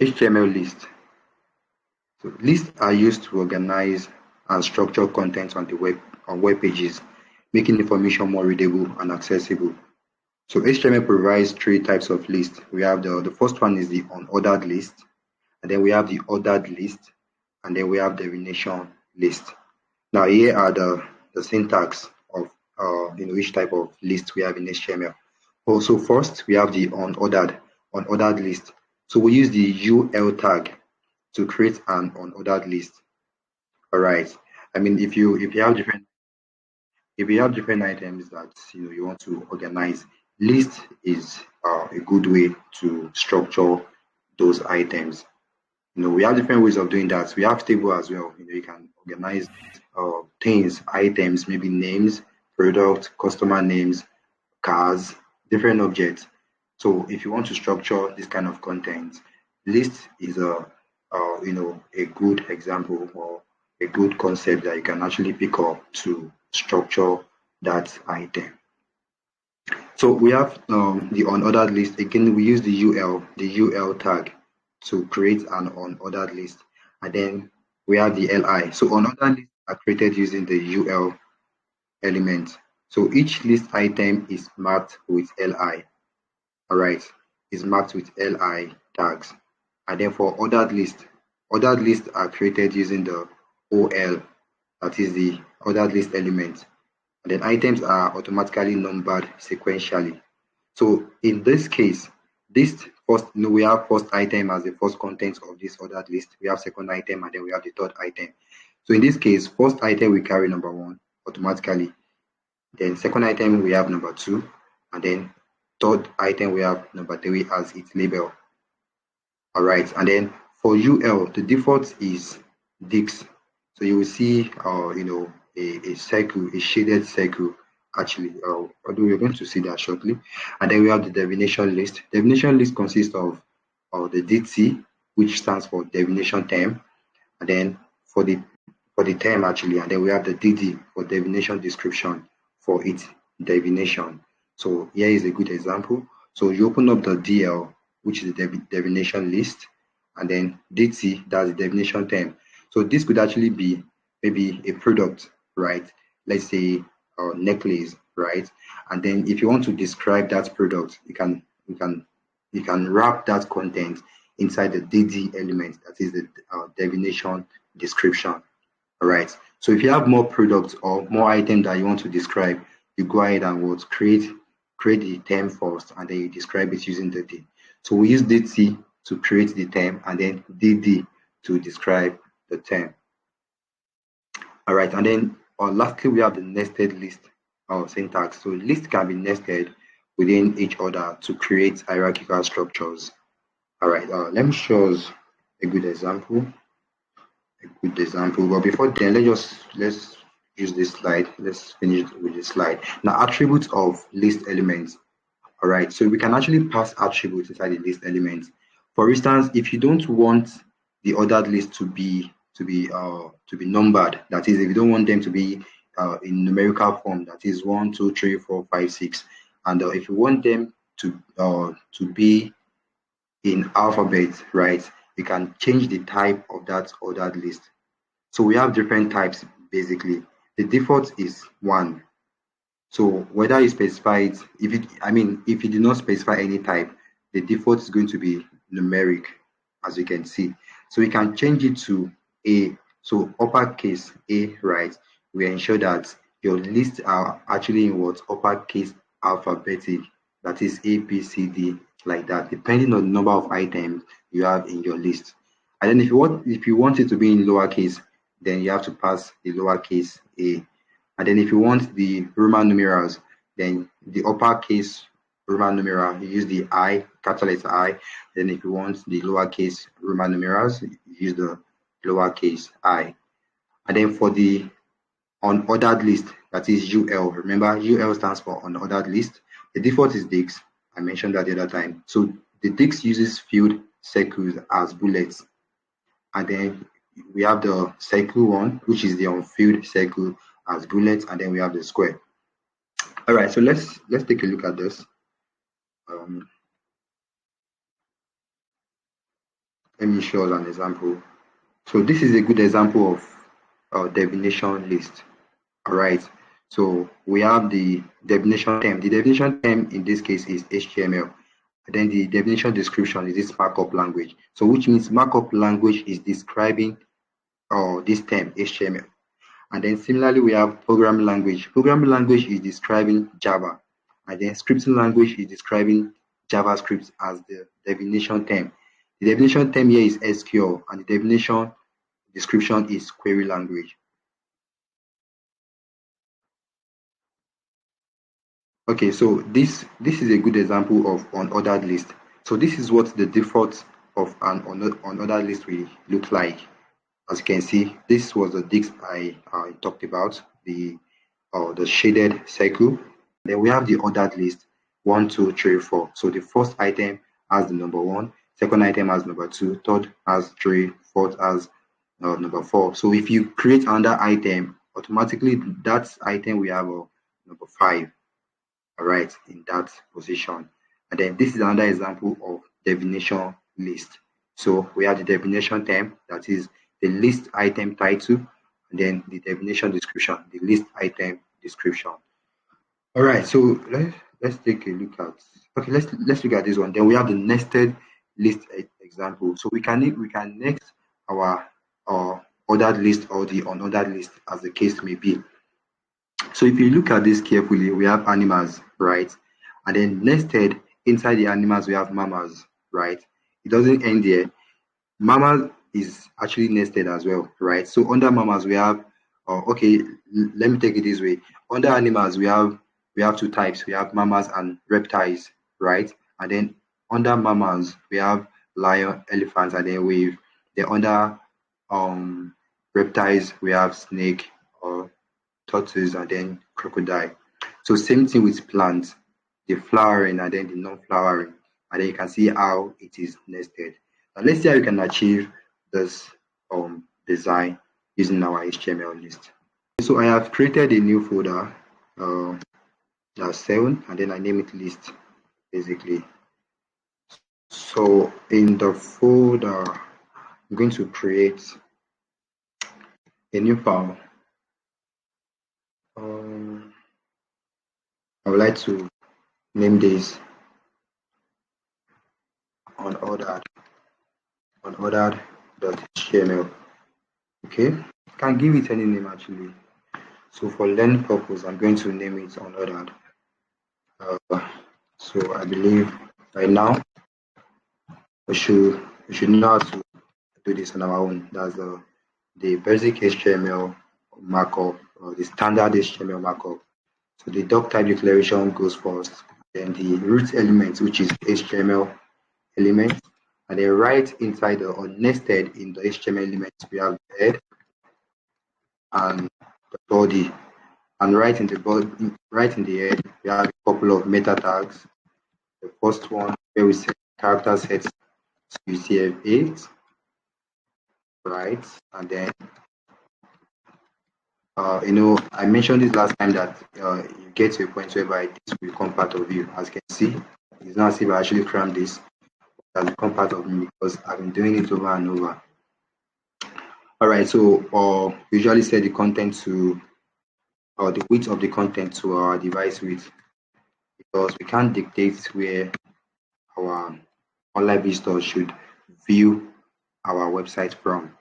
HTML list. So lists are used to organize and structure content on the web pages, making information more readable and accessible. So HTML provides three types of lists. We have the first one is the unordered list, and then we have the ordered list, and then we have the destination list. Now here are the syntax of each type of list we have in HTML. Also, first we have the unordered list. So we use the UL tag to create an unordered list. All right. I mean, if you have different items that you want to organize, list is a good way to structure those items. We have different ways of doing that. We have table as well. You can organize things, items, maybe names, product, customer names, cars, different objects. So if you want to structure this kind of content, list is a good example or a good concept that you can actually pick up to structure that item. So we have the unordered list. Again, we use the UL tag to create an unordered list. And then we have the LI. So unordered lists are created using the UL element. So each list item is marked with LI. All right, is marked with LI tags. And then for ordered lists are created using the OL, that is the ordered list element. And then items are automatically numbered sequentially. So in this case, this first, we have first item as the first content of this ordered list. We have second item, and then we have the third item. So in this case, first item we carry number 1 automatically. Then second item we have number 2, and then third item we have number 3 as its label. All right, and then for UL, the default is Dix. So you will see, a circle, a shaded circle, actually, although we're going to see that shortly. And then we have the destination list. Destination list consists of the DT, which stands for destination term, and then for the term actually, and then we have the DD for destination description for its destination. So here is a good example. So you open up the DL, which is the destination list, and then DT, that's the destination term. So this could actually be maybe a product, right? Let's say a necklace, right? And then if you want to describe that product, you can wrap that content inside the DD element, that is the destination description. All right. So if you have more products or more items that you want to describe, you go ahead and create the term first, and then you describe it using the D. So we use DT to create the term, and then DD to describe the term. All right, and then lastly, we have the nested list syntax. So list can be nested within each other to create hierarchical structures. All right, let me show us a good example. But before then, let's use this slide. Let's finish with this slide. Now, attributes of list elements. All right, so we can actually pass attributes inside the list elements. For instance, if you don't want the ordered list to be numbered, that is, if you don't want them to be in numerical form, that is 1, 2, 3, 4, 5, 6, and if you want them to be in alphabet, right, you can change the type of that ordered list. So we have different types basically. The default is 1. So whether you specify it, if you do not specify any type, the default is going to be numeric, as you can see. So we can change it to A. So uppercase A, right? We ensure that your lists are actually in what uppercase alphabetic, that is A, B, C, D, like that, depending on the number of items you have in your list. And then if you want it to be in lowercase, then you have to pass the lowercase A. And then if you want the Roman numerals, then the uppercase Roman numeral, you use the I, capital letter I. Then if you want the lowercase Roman numerals, you use the lowercase I. And then for the unordered list, that is UL. Remember, UL stands for unordered list. The default is Dix. I mentioned that the other time. So the Dix uses filled circles as bullets. And then we have the circle one, which is the unfilled circle as bullets, and then we have the square. All right, so let's take a look at this. let me show us an example. So this is a good example of definition list. All right. So we have the definition term. The definition term in this case is HTML. And then the definition description is this markup language. So which means markup language is describing this term HTML. And then similarly, we have programming language. Programming language is describing Java. And then scripting language is describing JavaScript as the definition term. The definition term here is SQL, and the definition description is query language. Okay, so this is a good example of unordered list. So this is what the default of an unordered list will look like. As you can see, this was the disk I talked about, the shaded circle. Then we have the ordered list 1, 2, 3, 4. So the first item has the number 1, second item has number 2, third has 3, fourth has number 4. So if you create another item, automatically that item will have a number 5. All right, in that position. And then this is another example of definition list. So we have the definition term, that is the list item title, and then the definition description, the list item description. All right, so let's take a look at, okay, let's look at this one. Then we have the nested list example. So we can next our ordered list or the unordered list, as the case may be. So if you look at this carefully, we have animals, right? And then nested inside the animals, we have mammals, right? It doesn't end there. Mammals is actually nested as well, right? So under mammals, we have, okay, let me take it this way. Under animals, we have two types. We have mammals and reptiles, right? And then under mammals, we have lion, elephants, and then under reptiles, we have snake or tortoise, and then crocodile. So same thing with plants, the flowering and then the non-flowering, and then you can see how it is nested. Now let's see how you can achieve this design using our HTML list. So I have created a new folder, that's 7, and then I name it list, basically. So in the folder, I'm going to create a new file. I would like to name this unordered.html. Okay, can give it any name actually. So for learning purpose, I'm going to name it unordered. So I believe right now we should know how to do this on our own. That's the basic HTML markup, or the standard HTML markup. So the doc type declaration goes first, then the root element, which is HTML element, and then right inside or nested in the HTML element, we have the head and the body. And right in the head, we have a couple of meta tags. The first one where we set character sets to UTF-8, right? And then I mentioned this last time that you get to a point whereby this will become part of you. As you can see, it's not as if I actually crammed this. It has become part of me because I've been doing it over and over. All right, so usually set the content to, or the width of the content to our device width, because we can't dictate where our online visitors should view our website from.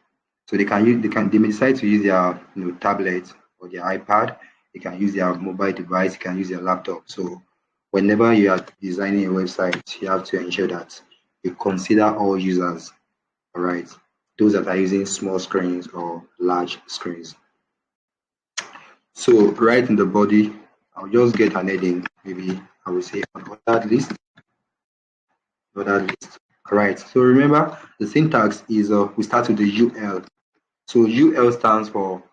So they may decide to use their tablet or their iPad. They can use their mobile device. They can use their laptop. So whenever you are designing a website, you have to ensure that you consider all users. All right, those that are using small screens or large screens. So right in the body, I'll just get an heading. Maybe I will say unordered list. Unordered list. All right. So remember the syntax is we start with the UL. So UL stands for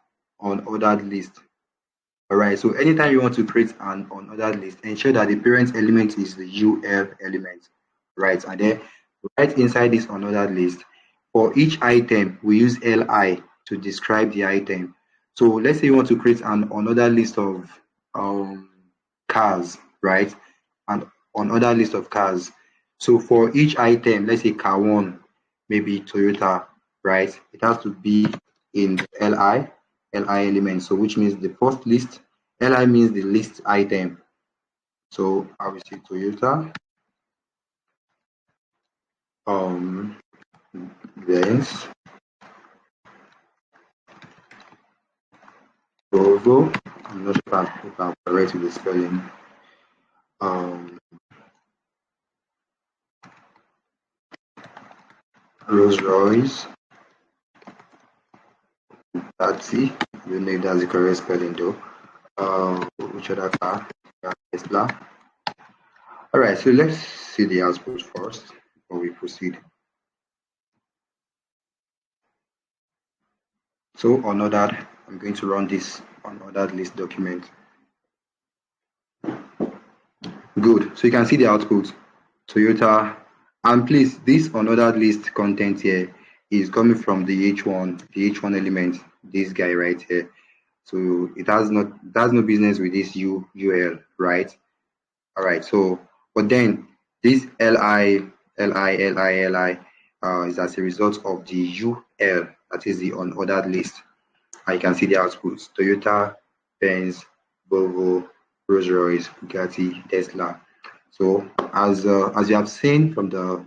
unordered list. All right. So anytime you want to create an unordered list, ensure that the parent element is the UL element, right? And then right inside this unordered list, for each item, we use LI to describe the item. So let's say you want to create an unordered list of cars, right? An unordered list of cars. So for each item, let's say car 1, maybe Toyota, right? It has to be in the Li element. So which means the first list, Li means the list item. So I will say Toyota, um, Benz, Volvo. I'm not sure if I'm correct with the spelling. Um, Rolls Royce, Taxi. I don't know if that's the correct spelling though. Which other car? Tesla. All right, so let's see the output first before we proceed. So unordered, I'm going to run this unordered list document. Good. So you can see the output. Toyota. And please, this unordered list content here is coming from the H1 element, this guy right here. So it has no business with this UL, right? All right. So, but then this Li is as a result of the UL, that is the unordered list. And you can see the outputs: Toyota, Benz, Volvo, Rolls-Royce, Bugatti, Tesla. So as you have seen from the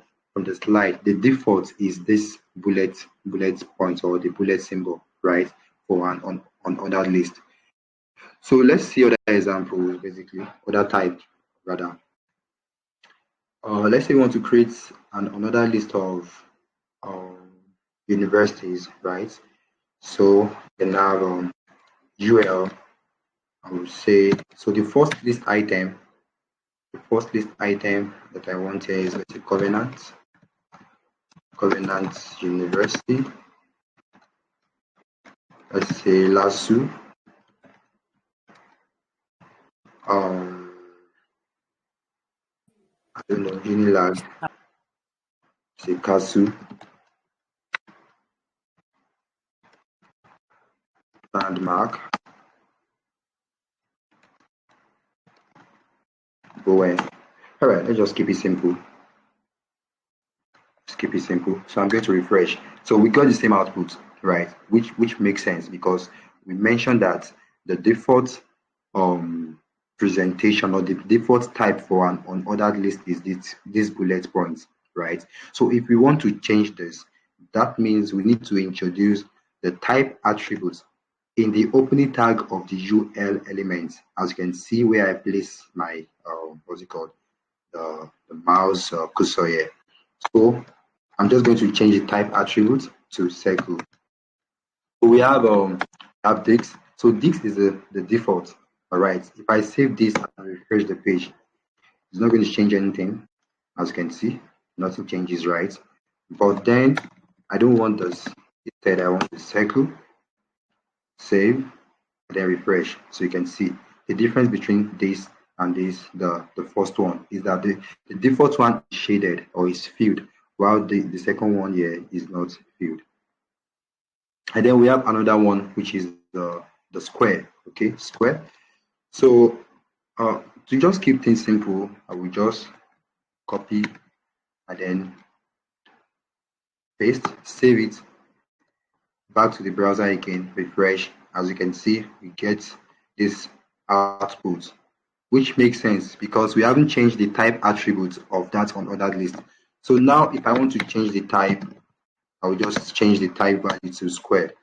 slide, the default is this bullet point or the bullet symbol, right, for an on ordered list. So let's see other examples, basically other types rather. Let's say we want to create another list of um, universities, right? So you can have UL. I would say so. The first list item that I want here is, let's say, Covenant University. Let's say LASU. Um, I don't know, Unilag, say KASU, Landmark, Bowen. All right, let's just keep it simple. Just keep it simple. So I'm going to refresh. So we got the same output, right? Which makes sense because we mentioned that the default um presentation or the default type for an unordered list is this bullet points, right? So if we want to change this, that means we need to introduce the type attributes in the opening tag of the UL element. As you can see where I place my what's it called, the mouse cursor here. So I'm just going to change the type attribute to circle. So we have Dix. So Dix is the default. All right. If I save this and refresh the page, it's not going to change anything. As you can see, nothing changes, right? But then I don't want this. Instead, I want the circle, save, and then refresh. So you can see the difference between this and this, the first one, is that the default one is shaded or is filled, while the second one here is not filled. And then we have another one, which is the square. Okay, square. So to just keep things simple, I will just copy and then paste, save it, back to the browser again, refresh. As you can see, we get this output, which makes sense because we haven't changed the type attributes of that unordered list. So now if I want to change the type, I will just change the type value to square.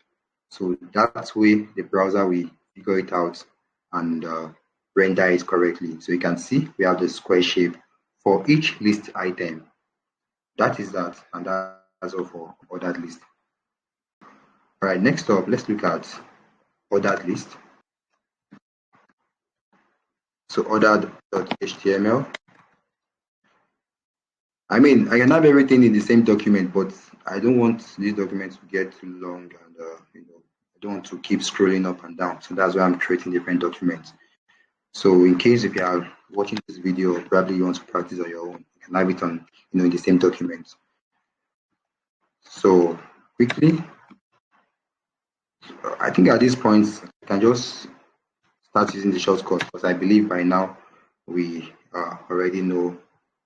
So that way the browser will figure it out and render it correctly. So you can see we have the square shape for each list item. That is that, and that's all for ordered list. All right, next up, let's look at ordered list. So ordered.html. I mean, I can have everything in the same document, but I don't want this document to get too long, and I don't want to keep scrolling up and down. So that's why I'm creating different documents. So in case if you are watching this video, probably you want to practice on your own, you can have it on, in the same document. So quickly, I think at this point, I can just start using the shortcut because I believe by now we already know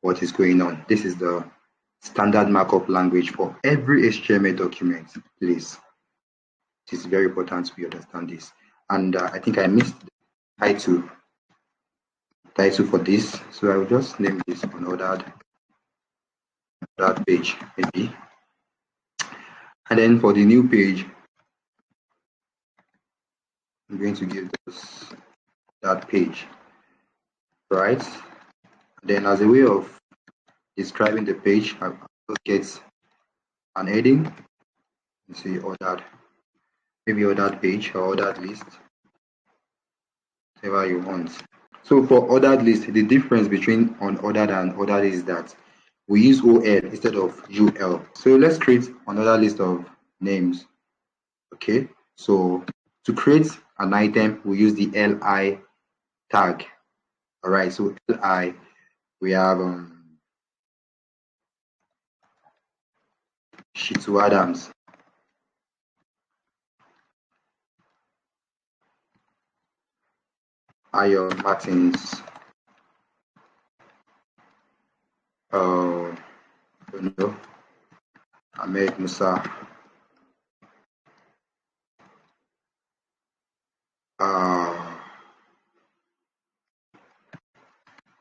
what is going on. This is the standard markup language for every HTML document, please. It is very important we understand this. And I think I missed the title for this, so I will just name this unordered that page maybe. And then for the new page, I'm going to give this that page, right? Then as a way of describing the page, I will get an heading. Let's see, ordered, maybe ordered page or ordered list, whatever you want. So for ordered list, the difference between unordered and ordered is that we use OL instead of UL. So let's create another list of names. Okay, so to create an item, we use the LI tag. All right, so LI, we have Shitu Adams. Ayo Martins. You know, Ahmed Musa.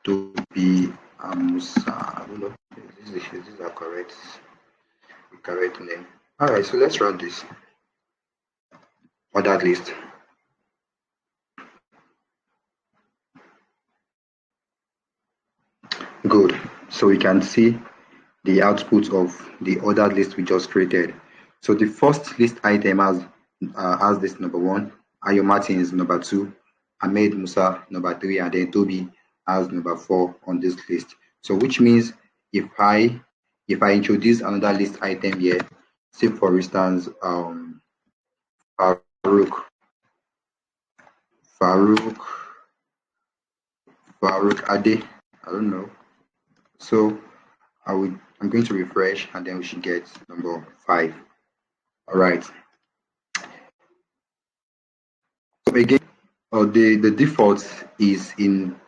To be Musa. I don't know. This is a correct name. All right, so let's run this ordered list. Good. So we can see the output of the ordered list we just created. So the first list item has this number 1, Ayo Martin is number 2, Ahmed Musa number 3, and then Toby has number 4 on this list. So which means if I introduce another list item here, say for instance Farouk Ade, I don't know. So I'm going to refresh and then we should get number 5. All right. So again, the default is in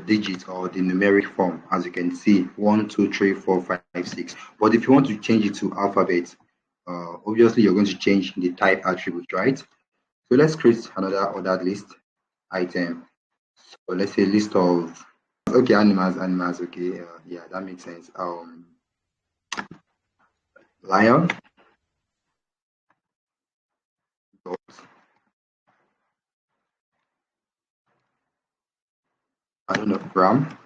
digits or the numeric form, as you can see 1, 2, 3, 4, 5, 6. But if you want to change it to alphabet, obviously you're going to change the type attribute, right? So let's create another ordered list item. So let's say list of animals. Okay, yeah, that makes sense. Lion, dogs, I don't know, ram,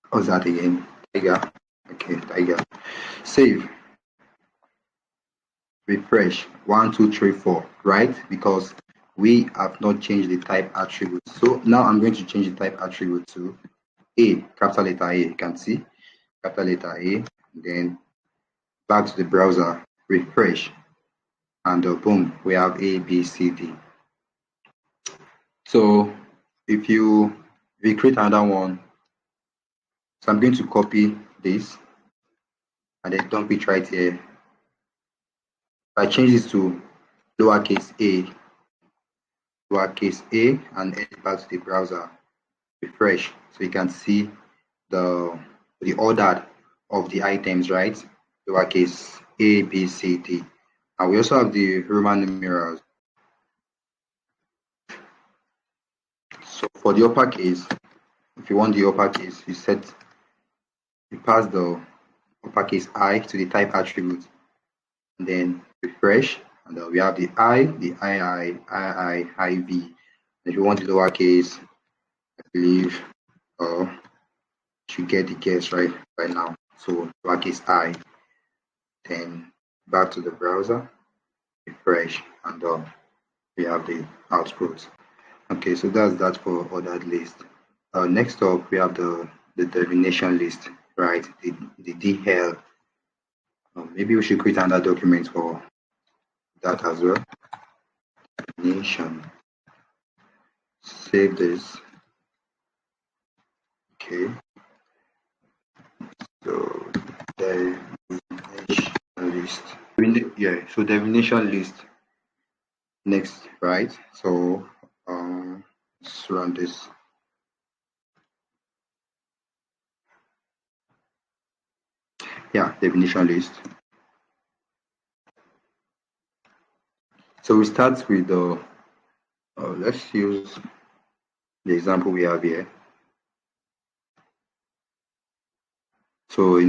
what's that again? Tiger. Okay, tiger. Save. Refresh 1, 2, 3, 4, right? Because we have not changed the type attribute. So now I'm going to change the type attribute to A, capital letter A. You can see capital letter A. Then back to the browser, refresh, and boom, we have A, B, C, D. So if you create another one, so I'm going to copy this and then dump it right here. I change this to lowercase a and head back to the browser, refresh, so you can see the order of the items, right? Lowercase a, b, c, d, and we also have the Roman numerals. So for the uppercase, if you want the uppercase, you pass the uppercase I to the type attribute, and then refresh, and then we have the I, the IV. If you want the lowercase, I believe you get the guess right now. So lowercase I, then back to the browser, refresh, and we have the output. Okay, so that's that for ordered list. Next up, we have the definition list, right? The DL. Maybe we should create another document for that as well. Definition. Save this. Okay. So definition list. Yeah. So definition list. Next, right? So Let's run this. Yeah, definition list. So we start with the, let's use the example we have here. So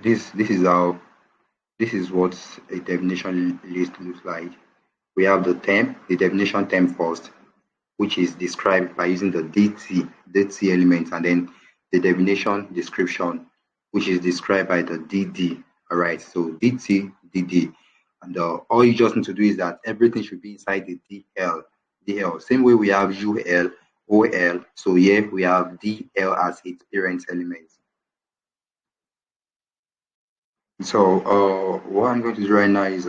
this is what a definition list looks like. We have the definition term first, which is described by using the DT element, and then the definition description, which is described by the DD. All right, so DT, DD, and all you just need to do is that everything should be inside the DL. Same way we have UL, OL. So here we have DL as its parent element. So what I'm going to do right now is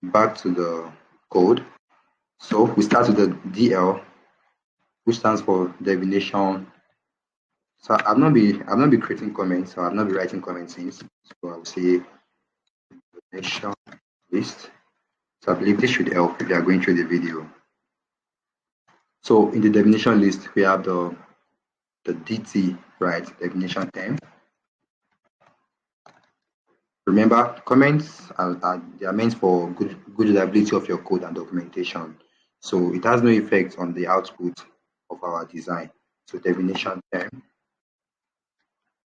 back to the code. So we start with the DL, which stands for definition. So I've not been creating comments, so I've not been writing comments since. So I'll say definition list. So I believe this should help if you are going through the video. So in the definition list, we have the DT, right? Definition term. Remember, comments they are meant for good usability of your code and documentation. So it has no effect on the output of our design. So definition term.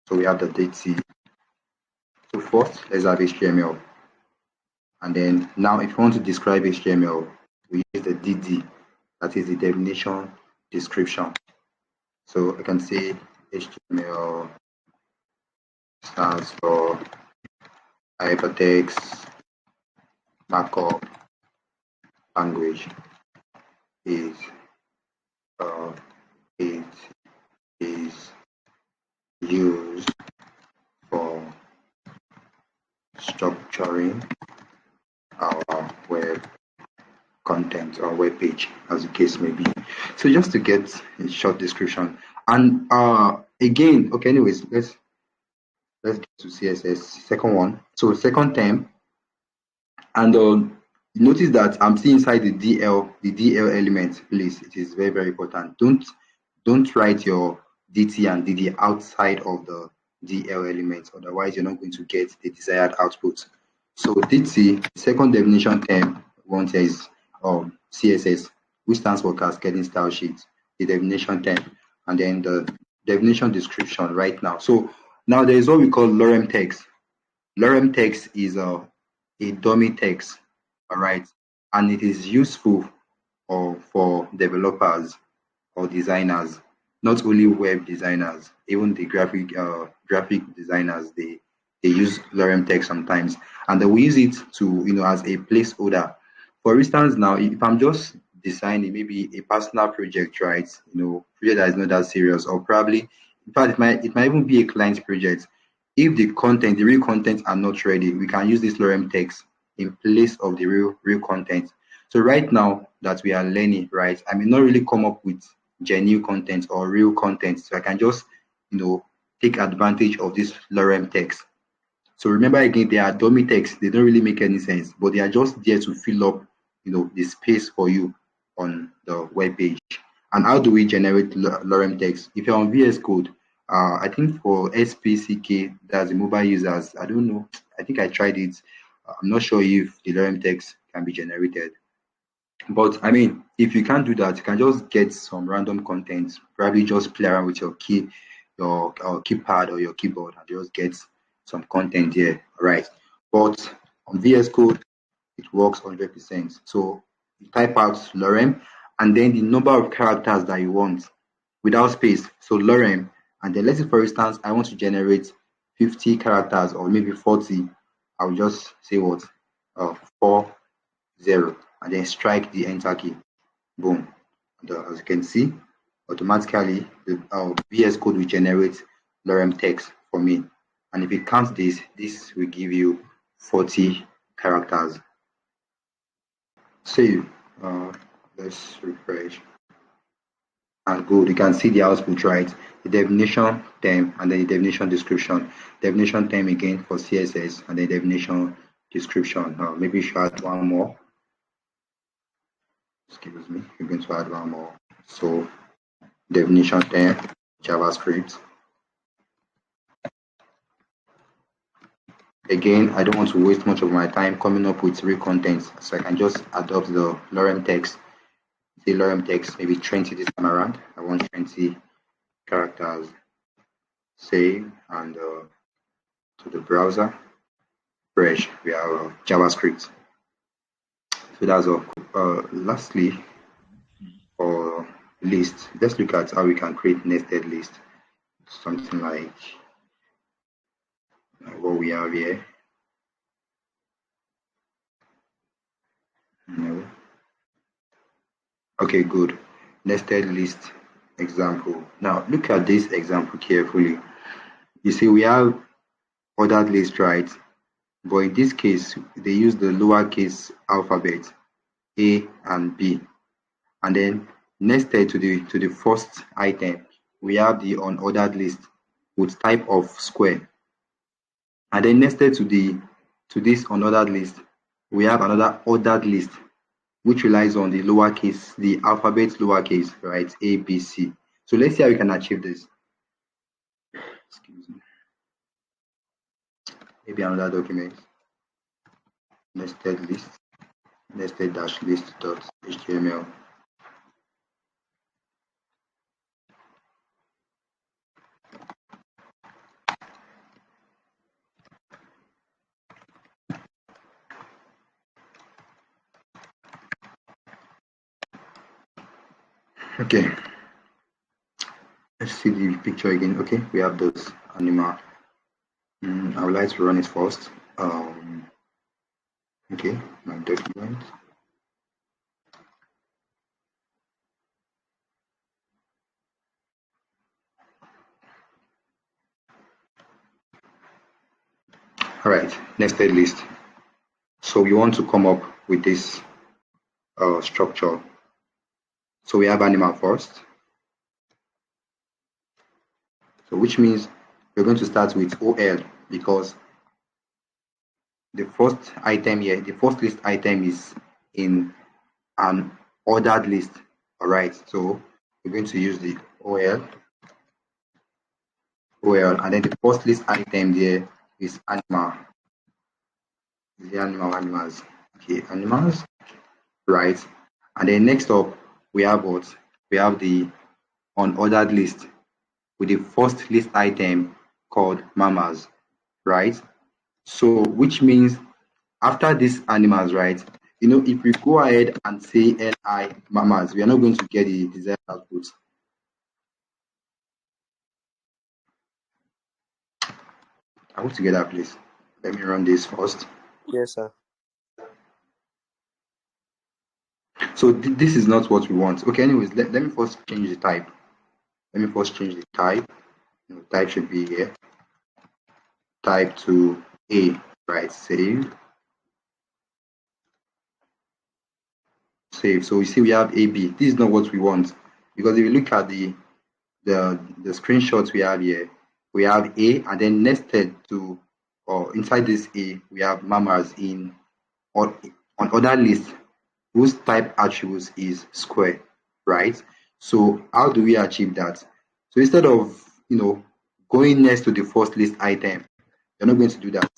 So we have the DT. So first, let's have HTML. And then now if you want to describe HTML, we use the DD, that is the definition description. So I can say HTML stands for hypertext markup language. Is it is used for structuring our web content or web page, as the case may be. So just to get a short description, and again, okay, anyways, let's get to CSS. Second one, so second term, and notice that I'm still inside the DL element. Please, it is very, very important. Don't write your DT and DD outside of the DL element, otherwise you're not going to get the desired output. So DT, second definition term, one says CSS, which stands for cascading style sheet, the definition term, and then the definition description right now. So now there is what we call lorem text. Lorem text is a dummy text, all right, and it is useful for developers or designers, not only web designers, even the graphic designers, they use lorem text sometimes, and they will use it to as a placeholder. For instance, now if I'm just designing maybe a personal project, right, project that is not that serious, or probably in fact it might even be a client project. If the real content are not ready, we can use this lorem text in place of the real content. So right now that we are learning, right, I may not really come up with genuine content or real content. So I can just, take advantage of this lorem text. So remember again, they are dummy text. They don't really make any sense, but they are just there to fill up, the space for you on the web page. And how do we generate lorem text? If you're on VS Code, I think for SPCK, that's the mobile users. I don't know. I think I tried it. I'm not sure if the lorem text can be generated. But I mean, if you can't do that, you can just get some random content, probably just play around with your keypad or your keyboard and just get some content here, right? But on VS Code, it works 100%. So you type out lorem and then the number of characters that you want without space. So lorem, and then let's say for instance, I want to generate 50 characters or maybe 40. I'll just say what? 40, and then strike the enter key. Boom. And, as you can see, automatically the VS Code will generate lorem text for me. And if it counts this will give you 40 characters. Save. Let's refresh. And good, you can see the output, right? The definition term and then the definition description. Definition term again for CSS and the definition description. Maybe you should add one more. Excuse me, we're going to add one more. So definition 10, JavaScript. Again, I don't want to waste much of my time coming up with real content, so I can just adopt the lorem text. The lorem text, maybe 20 this time around. I want 20 characters. Save and to the browser. Fresh, we have JavaScript. So that's all. Lastly, for list, let's look at how we can create nested list. Something like what we have here. No. Okay, good. Nested list example. Now look at this example carefully. You see, we have ordered list, right? But in this case, they use the lowercase alphabet A and B, and then nested to the first item, we have the unordered list with type of square, and then nested to this unordered list, we have another ordered list which relies on the lowercase, the alphabet lowercase, right? A, B, C. So let's see how we can achieve this. Excuse me. Maybe another document. Nested list, nested dash list dot html. Okay, let's see the picture again. Okay, we have this animal. I would like to run it first. Okay, my document. All right, nested list. So we want to come up with this structure. So we have animal first. So which means we're going to start with OL because the first item here, the first list item is in an ordered list. All right, so we're going to use the OL, and then the first list item there is animal. The animals. Okay, animals, right? And then next up, we have what? We have the unordered list with the first list item called mammals, right? So which means after these animals, right? You know, if we go ahead and say li mammals, we are not going to get the desired output. I hope together, please. Let me run this first. Yes, sir. So this is not what we want. Okay, anyways, let me first change the type. Let me first change the type. Type should be here. Type to A, right? Save. Save. So you see we have AB. This is not what we want because if you look at the screenshots we have here, we have A and then nested to or inside this A we have mammals on other list whose type attributes is square, right? So how do we achieve that? So instead of going next to the first list item, you're not going to do that.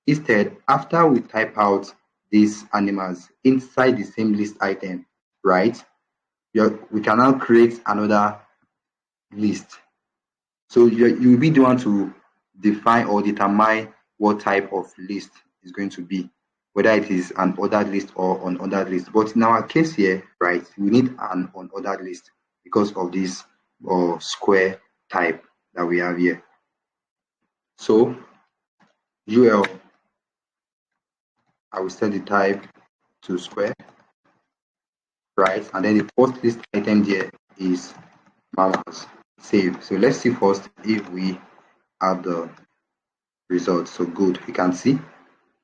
Instead, after we type out these animals inside the same list item, right? We can now create another list. So you will be the one to define or determine what type of list is going to be, whether it is an ordered list or unordered list. But in our case here, right, we need an unordered list because of this square type that we have here. So UL, I will set the type to square, right? And then the first list item there is mammals. Save. So let's see first if we have the results. So good, you can see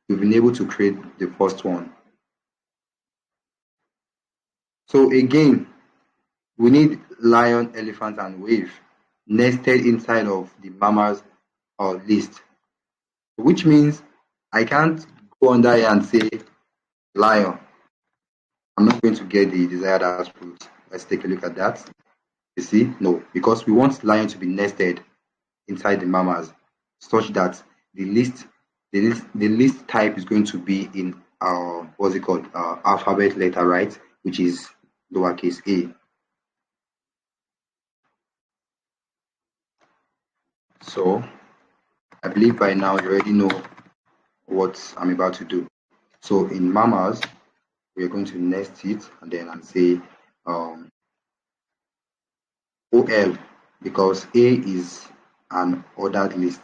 we've been able to create the first one. So again, we need lion, elephant, and wave nested inside of the mammals list, which means I can't go under here and say lion. I'm not going to get the desired output. Let's take a look at that. You see? No, because we want lion to be nested inside the mammals such that the list type is going to be in what's it called, alphabet letter, right, which is lowercase a. So I believe by now you already know what I'm about to do. So in mammals, we are going to nest it and then and say um, OL, because A is an ordered list.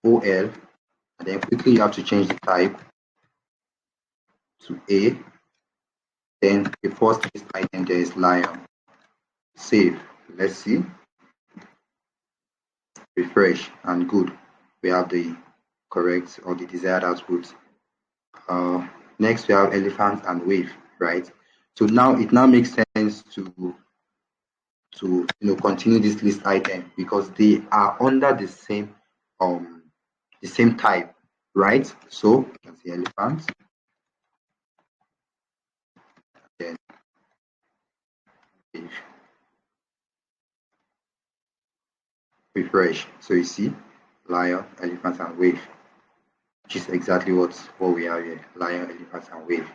OL, and then quickly you have to change the type to A. Then the first list item there is lion. Save. Let's see. Refresh and good. We have the correct or the desired output. Uh, Next we have elephant and wave, right? So now it now makes sense to continue this list item because they are under the same type, right? So you can see elephant, then wave, refresh. So you see lion, elephant, and wave, which is exactly what we have here: lion, elephant, and wave.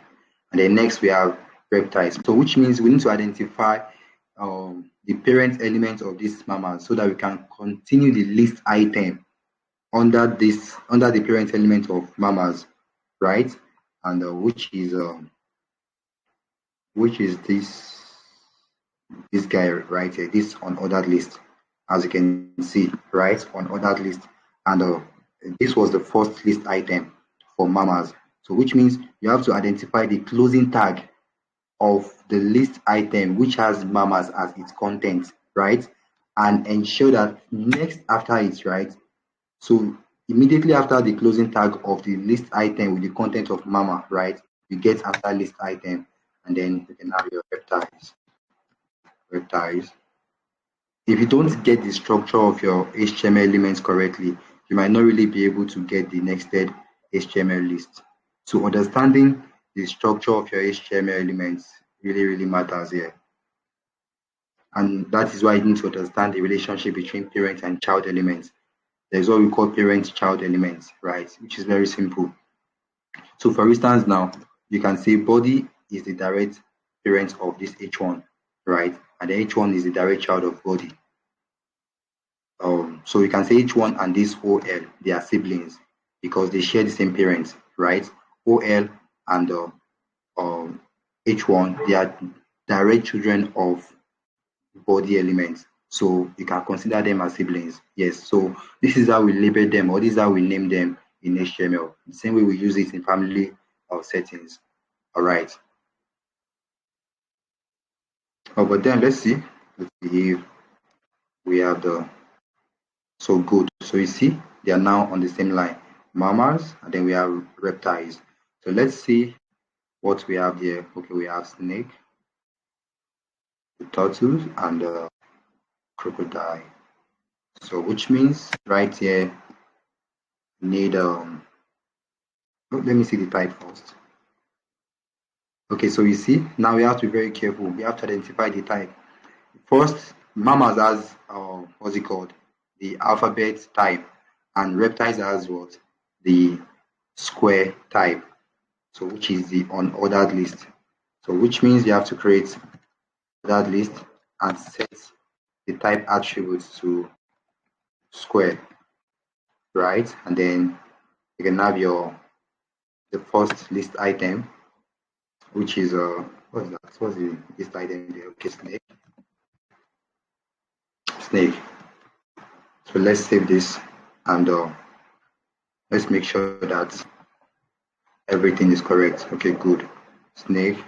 And then next we have reptiles. So which means we need to identify the parent element of this mammal so that we can continue the list item under the parent element of mammals, right? And which is this guy right here, this unordered list, as you can see, right? Unordered list, and this was the first list item for mammals. So which means you have to identify the closing tag of the list item which has mammals as its content, right? And ensure that next after it, right? So immediately after the closing tag of the list item with the content of mama, right? You get after list item, and then you can have your reptiles. Reptiles. If you don't get the structure of your HTML elements correctly, you might not really be able to get the nested HTML list. So understanding the structure of your HTML elements really, really matters here. And that is why you need to understand the relationship between parent and child elements. There's what we call parent-child elements, right? Which is very simple. So for instance now, you can say body is the direct parent of this H1, right? And the H1 is the direct child of body. So you can say H1 and this OL, they are siblings because they share the same parents, right? OL and H1, they are direct children of body elements. So you can consider them as siblings. Yes. So this is how we label them, or this is how we name them in HTML. The same way we use it in family settings. All right. But then let's see. Let's see if we have the so good. So you see, they are now on the same line. Mammals, and then we have reptiles. So let's see what we have there. Okay, we have snake, the turtles, and the crocodile. So which means right here need let me see the type first. Okay, so you see, now we have to be very careful. We have to identify the type. First, mammals has what's it called? The alphabet type, and reptiles has what? The square type. So which is the unordered list. So which means you have to create that list and set the type attributes to square, right? And then you can have the first list item, which is what's that? What's the list item there? Okay, snake. So let's save this and let's make sure that everything is correct. Okay, good. Snake,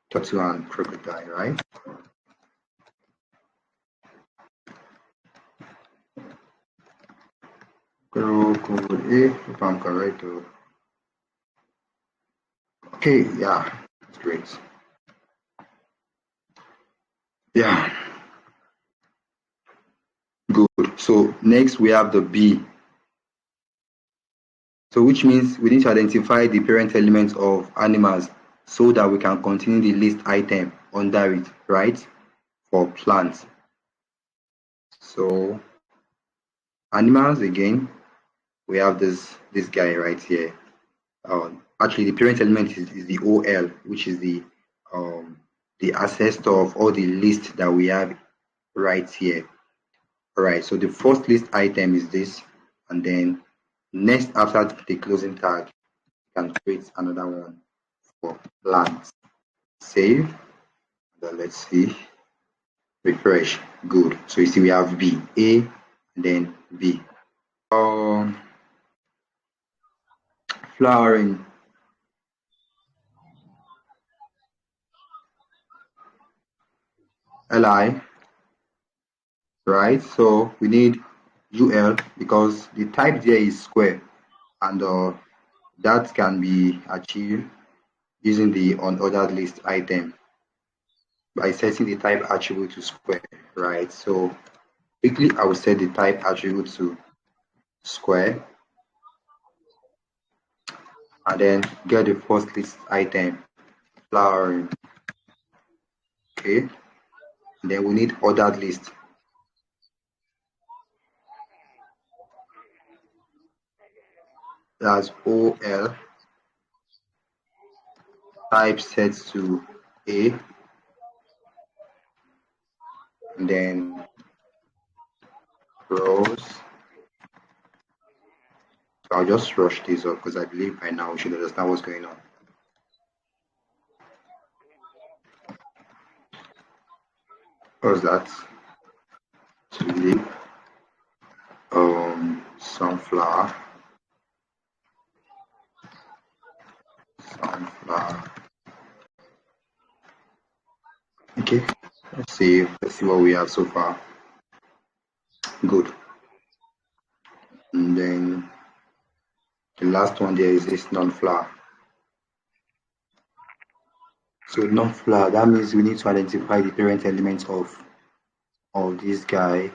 turtle, and crocodile, right? Crocodile, if I'm correct. Okay, yeah, that's great. Yeah, good. So next we have the B. So which means we need to identify the parent elements of animals so that we can continue the list item under it, right? For plants. So animals again, we have this guy right here. Actually, the parent element is the OL, which is the ancestor of all the list that we have right here. All right, so the first list item is this, and then next after the closing tag, you can create another one for plants. Save. Then let's see. Refresh. Good. So you see we have B, A, and then B. Flowering. Li, right? So we need UL because the type there is square, and that can be achieved using the unordered list item by setting the type attribute to square, right? So quickly I will set the type attribute to square and then get the first list item, flowering. Okay, and then we need ordered list. That's OL, type set to A, and then rows. So I'll just rush this up because I believe by now we should understand what's going on. What's that? Tulip, sunflower, sunflower. Okay, let's see what we have so far. Good. And then the last one there is this non-flower. So non-flower, that means we need to identify the parent elements of this guy,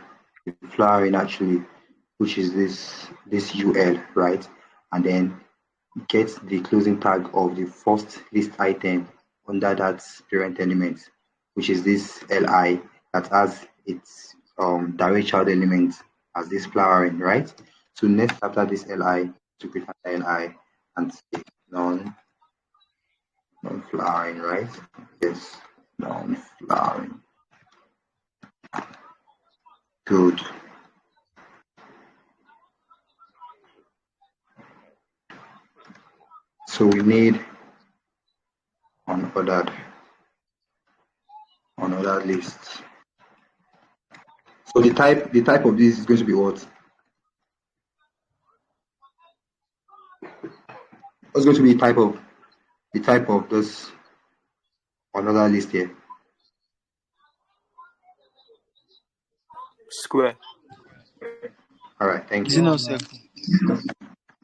the flowering actually, which is this UL, right? And then get the closing tag of the first list item under that parent element, which is this Li that has its direct child element as this flowering, right? So next after this Li to create an Li and say non-flowering, right? Yes, non-flowering. Good. So we need unordered list. So the type of this is going to be what? What's going to be the type of this unordered list here? Square. All right, thank Is it you. not circle?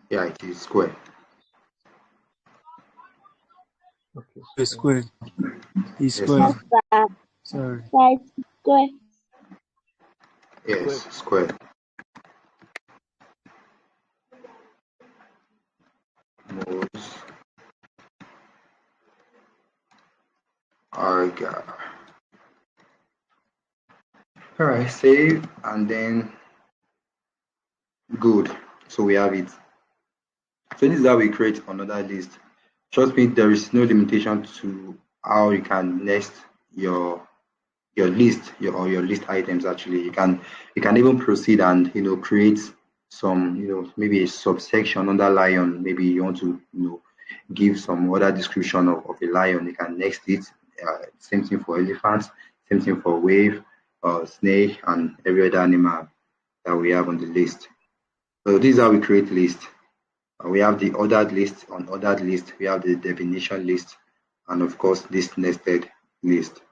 Yeah, it is square. Okay. It's square. It's Yes, square. now. Sorry. Right, square. Yes, square. Moves. Arga. All right, save and then good. So we have it. So this is how we create another list. Trust me, there is no limitation to how you can nest your list, your list items. Actually, you can even proceed and create some maybe a subsection under lion. Maybe you want to give some other description of a lion. You can next it. Same thing for elephants. Same thing for wave, snake, and every other animal that we have on the list. So this is how we create list. We have the ordered list, unordered list, we have the definition list, and of course this nested list.